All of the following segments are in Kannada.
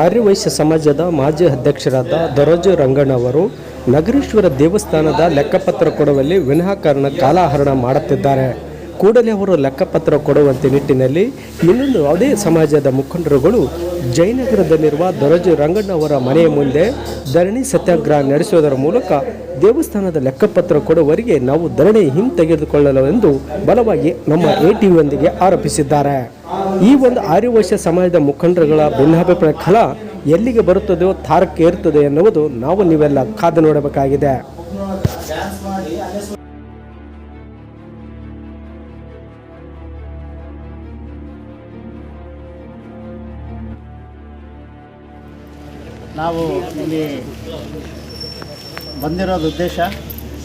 ಆರ್ಯವೈಶ್ಯ ಸಮಾಜದ ಮಾಜಿ ಅಧ್ಯಕ್ಷರಾದ ದೊರಜು ರಂಗಣ್ಣವರು ನಗರೇಶ್ವರ ದೇವಸ್ಥಾನದ ಲೆಕ್ಕಪತ್ರ ಕೊಡುವಲ್ಲಿ ವಿನಾಕಾರಣ ಕಾಲಹರಣ ಮಾಡುತ್ತಿದ್ದಾರೆ. ಕೂಡಲೇ ಅವರು ಲೆಕ್ಕಪತ್ರ ಕೊಡುವಂತೆ ನಿಟ್ಟಿನಲ್ಲಿ ಇನ್ನೊಂದು ಯಾವುದೇ ಸಮಾಜದ ಮುಖಂಡರುಗಳು ಜಯನಗರದಲ್ಲಿರುವ ದೊರಜು ರಂಗಣ್ಣವರ ಮನೆಯ ಮುಂದೆ ಧರಣಿ ಸತ್ಯಾಗ್ರಹ ನಡೆಸುವುದರ ಮೂಲಕ ದೇವಸ್ಥಾನದ ಲೆಕ್ಕಪತ್ರ ಕೊಡುವವರಿಗೆ ನಾವು ಧರಣಿ ಹಿಂತೆಗೆದುಕೊಳ್ಳಲು ಎಂದು ಬಲವಾಗಿ ನಮ್ಮ ATVಯೊಂದಿಗೆ ಆರೋಪಿಸಿದ್ದಾರೆ. ಈ ಒಂದು ಆರ್ಯವೈಶ್ಯ ಸಮಾಜದ ಮುಖಂಡರುಗಳ ಭಿನ್ನಾಭಿಪ್ರಾಯ ಫಲ ಎಲ್ಲಿಗೆ ಬರುತ್ತದೆಯೋ ತಾರಕ್ಕೆ ಏರುತ್ತದೆ ಎನ್ನುವುದು ನಾವು ನೀವೆಲ್ಲ ಕಾದು ನೋಡಬೇಕಾಗಿದೆ. ನಾವು ಇಲ್ಲಿ ಬಂದಿರೋದು ಉದ್ದೇಶ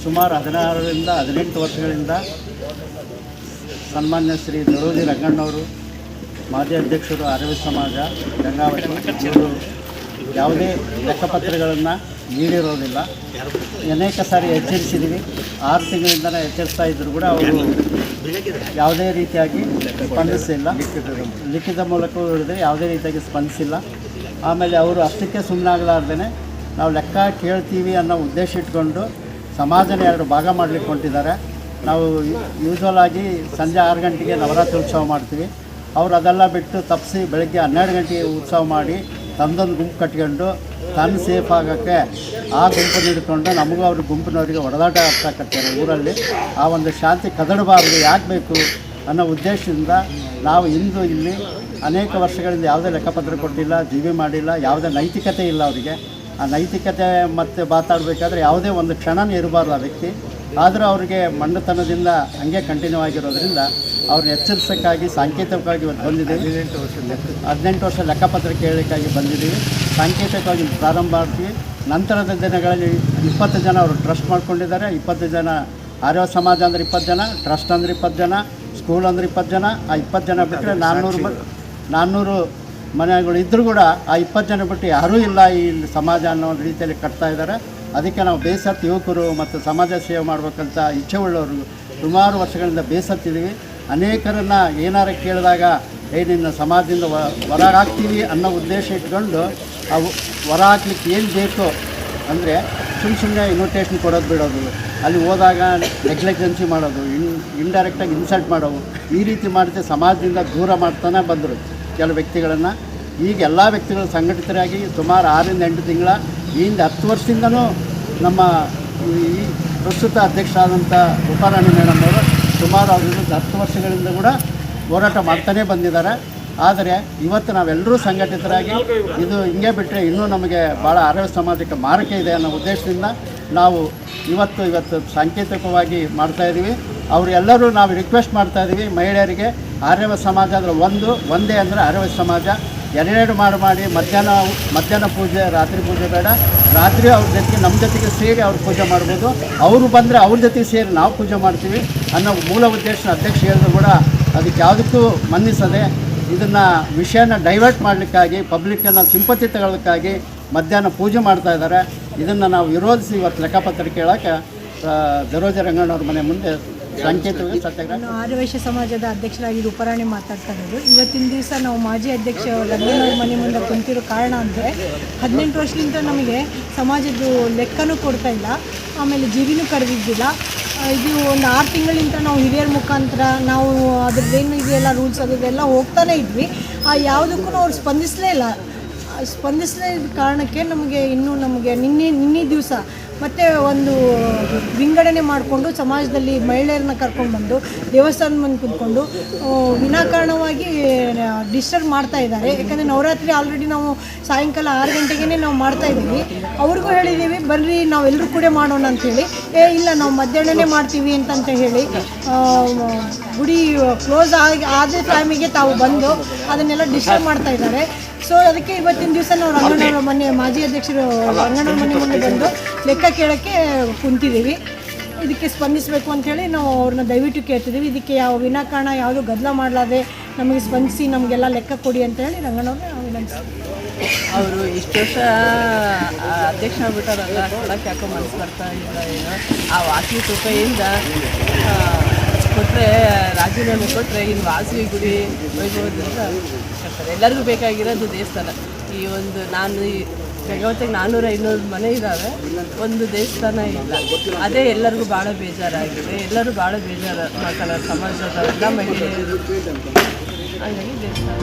ಸುಮಾರು 16ರಿಂದ 18 ವರ್ಷಗಳಿಂದ ಸನ್ಮಾನ್ಯ ಶ್ರೀ ದೊರಜು ರಂಗಣ್ಣವರು ಮಾಜಿ ಅಧ್ಯಕ್ಷರು ಆರ್ಯವೈಶ್ಯ ಸಮಾಜ ಗಂಗಾವತಿ ಇವರು ಯಾವುದೇ ಲೆಕ್ಕಪತ್ರಗಳನ್ನು ನೀಡಿರೋದಿಲ್ಲ. ಅನೇಕ ಸಾರಿ ಎಚ್ಚರಿಸಿದ್ದೀವಿ. 6 ತಿಂಗಳಿಂದಲೇ ಎಚ್ಚರಿಸ್ತಾ ಇದ್ದರೂ ಕೂಡ ಅವರು ಯಾವುದೇ ರೀತಿಯಾಗಿ ಸ್ಪಂದಿಸಿಲ್ಲ. ಲಿಖಿತ ಮೂಲಕ ಹೇಳಿದರೆ ಯಾವುದೇ ರೀತಿಯಾಗಿ ಸ್ಪಂದಿಸಿಲ್ಲ. ಆಮೇಲೆ ಅವರು ಅಷ್ಟಕ್ಕೆ ಸುಮ್ಮನಾಗಲಾರ್ದೇ ನಾವು ಲೆಕ್ಕ ಕೇಳ್ತೀವಿ ಅನ್ನೋ ಉದ್ದೇಶ ಇಟ್ಕೊಂಡು ಸಮಾಜನ 2 ಭಾಗ ಮಾಡಲಿಕ್ಕೆ ಹೊಂಟಿದ್ದಾರೆ. ನಾವು ಯೂಶ್ವಲ್ ಆಗಿ ಸಂಜೆ 6 ಗಂಟೆಗೆ ನವರಾತ್ರಿ ಉತ್ಸವ ಮಾಡ್ತೀವಿ. ಅವರು ಅದೆಲ್ಲ ಬಿಟ್ಟು ತಪ್ಪಿಸಿ ಬೆಳಗ್ಗೆ 12 ಗಂಟೆಗೆ ಉತ್ಸವ ಮಾಡಿ ತಂದೊಂದು ಗುಂಪು ಕಟ್ಕೊಂಡು ತಾನು ಸೇಫ್ ಆಗೋಕ್ಕೆ ಆ ಗುಂಪನ್ನು ಹಿಡ್ಕೊಂಡು ನಮಗೂ ಅವ್ರ ಗುಂಪಿನವರಿಗೆ ಹೊಡೆದಾಟ ಆಗ್ತಾಕತ್ತಾರೆ ಊರಲ್ಲಿ. ಆ ಒಂದು ಶಾಂತಿ ಕದಡಬಾರ್ದು, ಯಾಕೆ ಬೇಕು ಅನ್ನೋ ಉದ್ದೇಶದಿಂದ ನಾವು ಇಂದು ಇಲ್ಲಿ ಅನೇಕ ವರ್ಷಗಳಿಂದ ಯಾವುದೇ ಲೆಕ್ಕಪತ್ರ ಕೊಟ್ಟಿಲ್ಲ, ಜೀವಿ ಮಾಡಿಲ್ಲ, ಯಾವುದೇ ನೈತಿಕತೆ ಇಲ್ಲ ಅವರಿಗೆ. ಆ ನೈತಿಕತೆ ಮತ್ತು ಮಾತಾಡಬೇಕಾದ್ರೆ ಯಾವುದೇ ಒಂದು ಕ್ಷಣನೂ ಇರಬಾರ್ದು ಆ ವ್ಯಕ್ತಿ. ಆದರೂ ಅವರಿಗೆ ಮಂಡತನದಿಂದ ಹಂಗೆ ಕಂಟಿನ್ಯೂ ಆಗಿರೋದ್ರಿಂದ ಅವ್ರನ್ನ ಎಚ್ಚರಿಸೋಕ್ಕಾಗಿ ಸಾಂಕೇತಿಕವಾಗಿ ಇವತ್ತು ಬಂದಿದ್ದೀವಿ. 18 ವರ್ಷ ಲೆಕ್ಕಪತ್ರ ಕೇಳಲಿಕ್ಕಾಗಿ ಬಂದಿದ್ದೀವಿ. ಸಾಂಕೇತಿಕವಾಗಿ ಪ್ರಾರಂಭ ಮಾಡ್ತೀವಿ. ನಂತರದ ದಿನಗಳಲ್ಲಿ 20 ಜನ ಅವರು ಟ್ರಸ್ಟ್ ಮಾಡ್ಕೊಂಡಿದ್ದಾರೆ. 20 ಜನ ಆರ್ಯ ಸಮಾಜ ಅಂದರೆ 20 ಜನ, ಟ್ರಸ್ಟ್ ಅಂದರೆ 20 ಜನ, ಸ್ಕೂಲ್ ಅಂದರೆ 20 ಜನ. ಆ 20 ಜನ ಬಿಟ್ಟರೆ 400 ಮನೆಗಳು ಇದ್ದರೂ ಕೂಡ ಆ 20 ಜನ ಬಿಟ್ಟು ಯಾರೂ ಇಲ್ಲ ಈ ಸಮಾಜ ಅನ್ನೋ ರೀತಿಯಲ್ಲಿ ಕಟ್ತಾ ಇದ್ದಾರೆ. ಅದಕ್ಕೆ ನಾವು ಬೇಸತ್ತು ಯುವಕರು ಮತ್ತು ಸಮಾಜ ಸೇವೆ ಮಾಡಬೇಕಂತ ಇಚ್ಛೆ ಉಳ್ಳವರು ಸುಮಾರು ವರ್ಷಗಳಿಂದ ಬೇಸತ್ತಿದ್ದೀವಿ. ಅನೇಕರನ್ನು ಏನಾರು ಕೇಳಿದಾಗ ನಿನ್ನ ಸಮಾಜದಿಂದ ಹೊರ ಹಾಕ್ತೀವಿ ಅನ್ನೋ ಉದ್ದೇಶ ಇಟ್ಕೊಂಡು ಅವು ಹೊರ ಹಾಕ್ಲಿಕ್ಕೆ ಏನು ಬೇಕು ಅಂದರೆ ಸುಮ್ಮನೆ ಇನ್ವಿಟೇಷನ್ ಕೊಡೋದು ಬಿಡೋದು, ಅಲ್ಲಿ ಹೋದಾಗ ನೆಗ್ಲೆಕ್ಟೆನ್ಸಿ ಮಾಡೋದು, ಇಂಡೈರೆಕ್ಟಾಗಿ ಇನ್ಸಲ್ಟ್ ಮಾಡೋದು, ಈ ರೀತಿ ಮಾಡ್ತೀವಿ. ಸಮಾಜದಿಂದ ದೂರ ಮಾಡ್ತಾನೆ ಬಂದರು ಕೆಲವು ವ್ಯಕ್ತಿಗಳನ್ನು. ಈಗ ಎಲ್ಲ ವ್ಯಕ್ತಿಗಳು ಸಂಘಟಿತರಾಗಿ ಸುಮಾರು 6ರಿಂದ 8 ತಿಂಗಳ ಹಿಂದೆ 10 ವರ್ಷದಿಂದನೂ ನಮ್ಮ ಈ ಪ್ರಸ್ತುತ ಅಧ್ಯಕ್ಷರಾದಂಥ ರೂಪಾರಾಣಿ ಮೇಡಮ್ ಅವರು ಸುಮಾರು ಅವ್ರ ವಿರುದ್ಧ 10 ವರ್ಷಗಳಿಂದ ಕೂಡ ಹೋರಾಟ ಮಾಡ್ತಾನೇ ಬಂದಿದ್ದಾರೆ. ಆದರೆ ಇವತ್ತು ನಾವೆಲ್ಲರೂ ಸಂಘಟಿತರಾಗಿ ಇದು ಹಿಂಗೆ ಬಿಟ್ಟರೆ ಇನ್ನೂ ನಮಗೆ ಭಾಳ ಆರ್ಯ ಸಮಾಜಕ್ಕೆ ಮಾರಕ ಇದೆ ಅನ್ನೋ ಉದ್ದೇಶದಿಂದ ನಾವು ಇವತ್ತು ಸಾಂಕೇತಿಕವಾಗಿ ಮಾಡ್ತಾಯಿದ್ದೀವಿ. ಅವರೆಲ್ಲರೂ ನಾವು ರಿಕ್ವೆಸ್ಟ್ ಮಾಡ್ತಾಯಿದ್ದೀವಿ ಮಹಿಳೆಯರಿಗೆ, ಆರ್ಯವ ಸಮಾಜ ಅಂದರೆ ಒಂದೇ ಅಂದರೆ ಆರ್ಯವ ಸಮಾಜ. 2 ಮಾಡಿ ಮಧ್ಯಾಹ್ನ ಪೂಜೆ, ರಾತ್ರಿ ಪೂಜೆ ಬೇಡ. ರಾತ್ರಿ ಅವ್ರ ಜೊತೆಗೆ ನಮ್ಮ ಜೊತೆಗೆ ಸೇರಿ ಅವ್ರು ಪೂಜೆ ಮಾಡ್ಬೋದು. ಅವರು ಬಂದರೆ ಅವ್ರ ಜೊತೆಗೆ ಸೇರಿ ನಾವು ಪೂಜೆ ಮಾಡ್ತೀವಿ ಅನ್ನೋ ಮೂಲ ಉದ್ದೇಶ ಅಧ್ಯಕ್ಷ ಹೇಳಿದ್ರು ಕೂಡ ಅದಕ್ಕೆ ಯಾವುದಕ್ಕೂ ಮನ್ನಿಸದೆ ಇದನ್ನು ವಿಷಯನ ಡೈವರ್ಟ್ ಮಾಡಲಿಕ್ಕಾಗಿ, ಪಬ್ಲಿಕ್ಕನ್ನು ಸಿಂಪತಿ ತಗೊಳ್ಳೋಕ್ಕಾಗಿ ಮಧ್ಯಾಹ್ನ ಪೂಜೆ ಮಾಡ್ತಾ ಇದ್ದಾರೆ. ಇದನ್ನು ನಾವು ವಿರೋಧಿಸಿ ಇವತ್ತು ಲೆಕ್ಕಪತ್ರ ಕೇಳೋಕ್ಕೆ ದೊರಜು ರಂಗಣ್ಣವ್ರ ಮನೆ ಮುಂದೆ ಸಾಂಕೇತಿಕವಾಗಿ ಸತ್ಯಾಗ್ರಹ. ನಾನು ಆರ್ಯವೈಶ್ಯ ಸಮಾಜದ ಅಧ್ಯಕ್ಷರಾಗಿ ರೂಪಾರಾಣಿ ಮಾತಾಡ್ತಾ ಇರೋದು. ಇವತ್ತಿನ ದಿವಸ ನಾವು ಮಾಜಿ ಅಧ್ಯಕ್ಷ ರಂಗಣ್ಣವ್ರ ಮನೆ ಮುಂದೆ ಕುಂತಿರೋ ಕಾರಣ ಅಂದರೆ 18 ವರ್ಷದಿಂದ ನಮಗೆ ಸಮಾಜದ್ದು ಲೆಕ್ಕನೂ ಕೊಡ್ತಾ ಇಲ್ಲ, ಆಮೇಲೆ ಜೀವಿನೂ ಕರೆದಿದ್ದಿಲ್ಲ. ಇದು ಒಂದು 6 ತಿಂಗಳಿಂದ ನಾವು ಹಿರಿಯರ ಮುಖಾಂತರ ನಾವು ಅದ್ರದ್ದೇನು ಇದೆಲ್ಲ ರೂಲ್ಸ್ ಅದೆಲ್ಲ ಹೋಗ್ತಾನೇ ಇದ್ವಿ. ಯಾವುದಕ್ಕೂ ಅವ್ರು ಸ್ಪಂದಿಸಲೇ ಕಾರಣಕ್ಕೆ ನಮಗೆ ನಿನ್ನೆ ದಿವಸ ಮತ್ತು ಒಂದು ವಿಂಗಡಣೆ ಮಾಡಿಕೊಂಡು ಸಮಾಜದಲ್ಲಿ ಮಹಿಳೆಯರನ್ನ ಕರ್ಕೊಂಡು ಬಂದು ದೇವಸ್ಥಾನದ ಮುಂದೆ ಕೂತ್ಕೊಂಡು ವಿನಾಕಾರಣವಾಗಿ ಡಿಸ್ಟರ್ಬ್ ಮಾಡ್ತಾ ಇದ್ದಾರೆ. ಯಾಕಂದರೆ ನವರಾತ್ರಿ ಆಲ್ರೆಡಿ ನಾವು ಸಾಯಂಕಾಲ 6 ಗಂಟೆಗೇ ನಾವು ಮಾಡ್ತಾಯಿದ್ದೀವಿ. ಅವ್ರಿಗೂ ಹೇಳಿದ್ದೀವಿ ಬರ್ರಿ ನಾವೆಲ್ಲರೂ ಕೂಡ ಮಾಡೋಣ ಅಂಥೇಳಿ. ಇಲ್ಲ ನಾವು ಮಧ್ಯಾಹ್ನನೇ ಮಾಡ್ತೀವಿ ಅಂತ ಹೇಳಿ ಗುಡಿ ಕ್ಲೋಸ್ ಆದ ಟೈಮಿಗೆ ತಾವು ಬಂದು ಅದನ್ನೆಲ್ಲ ಡಿಸ್ಟರ್ಬ್ ಮಾಡ್ತಾ ಇದ್ದಾರೆ. ಸೊ ಅದಕ್ಕೆ ಇವತ್ತಿನ ದಿವಸ ನಾವು ರಂಗಣ್ಣವ್ರ ಮನೆ ಮಾಜಿ ಅಧ್ಯಕ್ಷರು ರಂಗಣ್ಣವ್ರ ಮನೆ ಮುಂದೆ ಬಂದು ಲೆಕ್ಕ ಕೇಳೋಕ್ಕೆ ಕುಂತಿದ್ದೀವಿ. ಇದಕ್ಕೆ ಸ್ಪಂದಿಸಬೇಕು ಅಂಥೇಳಿ ನಾವು ಅವ್ರನ್ನ ದಯವಿಟ್ಟು ಕೇಳ್ತಿದ್ದೀವಿ. ಇದಕ್ಕೆ ಯಾವ ವಿನಾಕಾರಣ ಯಾವುದೂ ಗದ್ದಲ ಮಾಡಲಾದೆ ನಮಗೆ ಸ್ಪಂದಿಸಿ ನಮಗೆಲ್ಲ ಲೆಕ್ಕ ಕೊಡಿ ಅಂತೇಳಿ ರಂಗಣ್ಣವ್ರನ್ನ ವಿನಂತಿಸ್ತೀವಿ. ಅವರು ಇಷ್ಟು ವರ್ಷ ಅಧ್ಯಕ್ಷ ಆಗ್ಬಿಟ್ಟಾರಲ್ಲ, ಕೊಡೋಕ್ಕೆ ಯಾಕೋ ಮನಸ್ಸು ಬರ್ತಾ ಇಲ್ಲ ಏನೋ. ಆ ವಾಸವಿ ಕೃಪೆಯಿಂದ ಕೊಟ್ಟರೆ ರಾಜೀನಾಮೆ ಕೊಟ್ಟರೆ ಇನ್ನು ವಾಸವಿ ಗುಡಿ ವೈಭವದಿಂದ ಕಟ್ತಾರೆ. ಎಲ್ಲರಿಗೂ ಬೇಕಾಗಿರೋದು ದೇವಸ್ಥಾನ. ಈ ಒಂದು ಗಂಗಾವತಿಗೆ 400-500 ಮನೆ ಇದ್ದಾವೆ, ಒಂದು ದೇವಸ್ಥಾನ ಇಲ್ಲ. ಅದೇ ಎಲ್ಲರಿಗೂ ಭಾಳ ಬೇಜಾರಾಗಿದೆ. ಎಲ್ಲರೂ ಭಾಳ ಬೇಜಾರು ಮಾಡ್ತಾರೆ, ಸಮಾಜದವರೆಲ್ಲ ಮಹಿಳೆಯರು. ಹಾಗಾಗಿ ದೇವಸ್ಥಾನ